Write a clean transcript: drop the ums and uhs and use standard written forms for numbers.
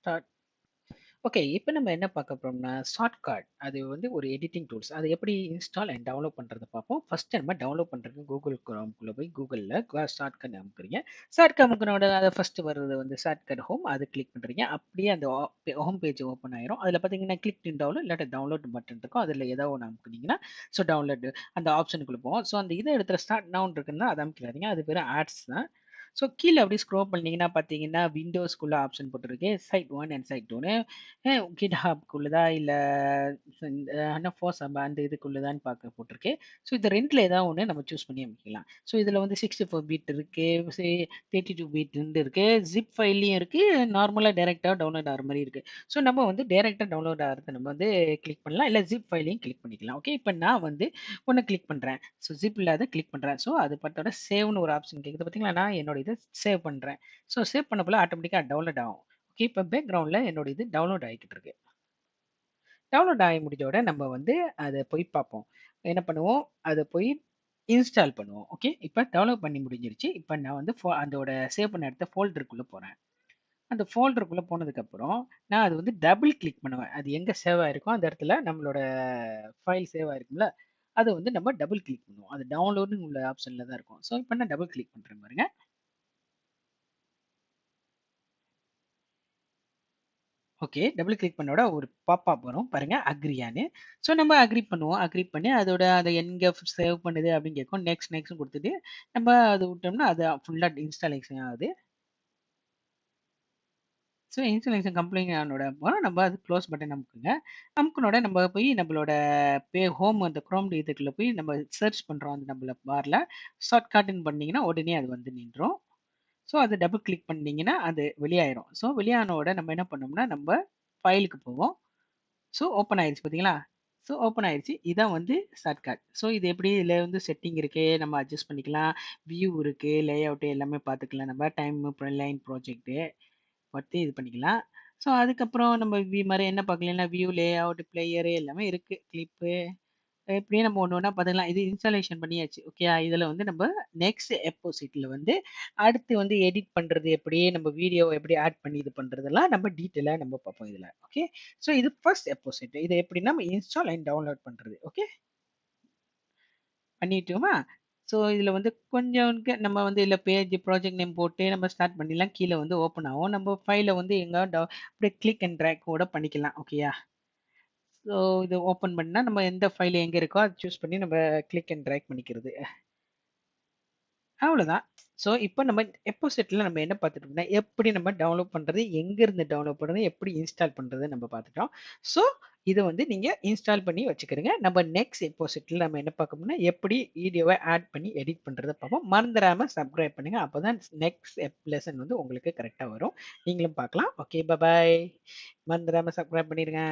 Start. Okay, இப்போ நம்ம என்ன பார்க்க போறோம்னா ஷார்ட்கட். அது வந்து ஒரு எடிட்டிங் டூல்ஸ். அது எப்படி இன்ஸ்டால் அண்ட் டவுன்லோட் பண்றத பார்ப்போம். ஃபர்ஸ்ட் நம்ம டவுன்லோட் பண்றதுக்கு கூகுள் குரோம்குள்ள போய் கூகுள்ல ஷார்ட்கட் அமுக்குறீங்க. ஷார்ட்கட் அமுக்குனோட அதை ஃபர்ஸ்ட் வர்றது வந்து ஷார்ட்கட் ஹோம். அது கிளிக் பண்றீங்க. அப்படியே அந்த ஹோம் பேஜ் ஓப்பன் ஆயிரும். அதுல பாத்தீங்கன்னா கிளிக் இன் டவுன்லோட் இல்லாட்ட டவுன்லோட் பட்டன் இருக்கும். அதுல ஏதாவது ஒன்று அமுக்குனீங்கன்னா ஸோ டவுன்லோட் அந்த ஆப்ஷனுக்குள்ள போவோம். ஸோ அந்த இதை இடத்துல ஸ்டார்ட் நவுன் இருக்குன்னா அதை அமுக்கிறாதீங்க. அது பேர் ஆட்ஸ் தான். ஸோ கீழே அப்படி ஸ்க்ரோல் பண்ணீங்கன்னா பார்த்தீங்கன்னா விண்டோஸ்குள்ள ஆப்ஷன் போட்டிருக்கு சைட் 1 அண்ட் சைட் 2ன்னு. கிட் ஹாப்குள்ளதா இல்லை ஃபோர்ஸ் அந்த இதுக்குள்ளதான்னு பார்க்க போட்டிருக்கு. ஸோ இது ரெண்டில் ஏதாவது ஒன்று நம்ம சூஸ் பண்ணி அமைக்கலாம். ஸோ இதில் வந்து 64 பீட் இருக்கு, 32 பீட் இருக்கு, ஜிப் ஃபைல்லையும் இருக்கு, நார்மலாக டைரெக்டாக டவுன்லோட் ஆகிற மாதிரி இருக்கு. ஸோ நம்ம வந்து டைரெக்டாக டவுன்லோட் ஆகிறத நம்ம வந்து கிளிக் பண்ணலாம், இல்லை ஜிப் ஃபைலையும் கிளிக் பண்ணிக்கலாம். ஓகே, இப்போ நான் வந்து ஒன்று கிளிக் பண்ணுறேன். ஸோ ஜிப் இல்லாத கிளிக் பண்ணுறேன். ஸோ அது பட்டோட சேவ்னு ஒரு ஆப்ஷன் கேட்குது பார்த்தீங்களா. நான் என்னோட இதை சேவ் பண்ணுறேன். ஸோ சேவ் பண்ண போல ஆட்டோமேட்டிக்காக டவுன்லோட் ஆகும். ஓகே, இப்போ பேக்ரவுண்டில் என்னோட இது டவுன்லோட் ஆகிக்கிட்டு இருக்கு. டவுன்லோட் ஆகி முடிஞ்சோட நம்ம வந்து அதை போய் பார்ப்போம். என்ன பண்ணுவோம், அதை போய் இன்ஸ்டால் பண்ணுவோம். ஓகே, இப்போ டவுன்லோட் பண்ணி முடிஞ்சிருச்சு. இப்போ நான் வந்து அதோட சேவ் பண்ண இடத்த ஃபோல்டருக்குள்ளே போகிறேன். அந்த ஃபோல்டருக்குள்ளே போனதுக்கப்புறம் நான் அது வந்து டபுள் கிளிக் பண்ணுவேன். அது எங்கே சேவ் ஆயிருக்கோ அந்த இடத்துல நம்மளோட ஃபைல் சேவ் ஆயிருக்கும்ல, அதை வந்து நம்ம டபுள் கிளிக் பண்ணுவோம். அது டவுன்லோடுன்னு உள்ள ஆப்ஷனில் தான் இருக்கும். ஸோ இப்போ நான் டபுள் கிளிக் பண்ணுறேன் பாருங்க. ஓகே, டபுள் கிளிக் பண்ணோட ஒரு பாப்அப் வரும் பாருங்க, அக்ரியான்னு. ஸோ நம்ம அக்ரி பண்ணுவோம். அக்ரி பண்ணி அதோட அதை எங்கே சேவ் பண்ணுது அப்படின்னு கேட்கும். நெக்ஸ்ட் நெக்ஸ்ட் கொடுத்துட்டு நம்ம அது விட்டோம்னா அது ஃபுல்லாக இன்ஸ்டாலேஷன் ஆகுது. ஸோ இன்ஸ்டாலேஷன் கம்ப்ளீட் ஆனோட நம்ம அது க்ளோஸ் பட்டன் அமுக்குங்க. அமுக்குனோட நம்ம போய் நம்மளோட ஹோம் அந்த குரோம் இதுக்குள்ள போய் நம்ம சர்ச் பண்ணுறோம். அந்த நம்மள பாரில் ஷார்ட்கட்னு பண்ணீங்கன்னா உடனே அது வந்து நின்றோம். ஸோ அது டபுள் கிளிக் பண்ணீங்கன்னா அது வெளியாயிரும். ஸோ வெளியானோட நம்ம என்ன பண்ணோம்னா நம்ம ஃபைலுக்கு போவோம். ஸோ ஓப்பன் ஆயிடுச்சு பார்த்தீங்களா. ஸோ ஓப்பன் ஆயிடுச்சு. இதான் வந்து ஷார்ட்கட். ஸோ இது எப்படி இதில் வந்து செட்டிங் இருக்கு, நம்ம அட்ஜஸ்ட் பண்ணிக்கலாம். வியூ இருக்கு, லே அவுட் எல்லாமே பார்த்துக்கலாம். நம்ம டைம் லைன் ப்ராஜெக்ட்டு பற்றி இது பண்ணிக்கலாம். ஸோ அதுக்கப்புறம் நம்ம மாதிரி என்ன பார்க்கலன்னா வியூ லே அவுட் பிளேயரு எல்லாமே இருக்கு, கிளிப்பு இப்படியே நம்ம ஒன்று ஒன்றா பார்த்துக்கலாம். இது இன்ஸ்டாலேஷன் பண்ணியாச்சு. ஓகே, இதில் வந்து நம்ம நெக்ஸ்ட் எபிசோட்ல வந்து அடுத்து வந்து எடிட் பண்ணுறது எப்படி, நம்ம வீடியோவை எப்படி ஆட் பண்ணி இது பண்ணுறதெல்லாம் நம்ம டீட்டெயிலாக நம்ம பார்ப்போம் இதில். ஓகே, ஸோ இது ஃபர்ஸ்ட் எபிசோட். இது எப்படின்னா நம்ம இன்ஸ்டால் அண்ட் டவுன்லோட் பண்ணுறது. ஓகே, பண்ணிட்டோமா. ஸோ இதில் வந்து கொஞ்சம் நம்ம வந்து இதில் பேஜ் ப்ராஜெக்ட் நேம் போட்டு நம்ம ஸ்டார்ட் பண்ணிடலாம். கீழே வந்து ஓப்பன் ஆகும். நம்ம ஃபைலை வந்து எங்கே அப்படியே கிளிக் அண்ட் ட்ராக் கூட பண்ணிக்கலாம். ஓகேயா. ஸோ இது ஓப்பன் பண்ணால் நம்ம எந்த ஃபைல் எங்கே இருக்கோ அதை சூஸ் பண்ணி நம்ம கிளிக் அண்ட் ட்ராக் பண்ணிக்கிறது. அவ்வளோதான். ஸோ இப்போ நம்ம எபிசோட்ல நம்ம என்ன பார்த்துட்டோம்னா எப்படி நம்ம டவுன்லோட் பண்ணுறது, எங்கேருந்து டவுன்லோட் பண்ணுறது, எப்படி இன்ஸ்டால் பண்ணுறது நம்ம பார்த்துட்டோம். ஸோ இதை வந்து நீங்கள் இன்ஸ்டால் பண்ணி வச்சுக்கிறீங்க. நம்ம நெக்ஸ்ட் எபிசோட்ல நம்ம என்ன பார்க்கணும்னா எப்படி வீடியோவை ஆட் பண்ணி எடிட் பண்ணுறதை பார்ப்போம். மறந்துடாமல் சப்ஸ்கிரைப் பண்ணுங்கள். அப்போ தான் நெக்ஸ்ட் லெசன் வந்து உங்களுக்கு கரெக்டாக வரும். நீங்களும் பார்க்கலாம். ஓகே, பாய். மறந்துடாமல் சப்ஸ்கிரைப் பண்ணிடுங்க.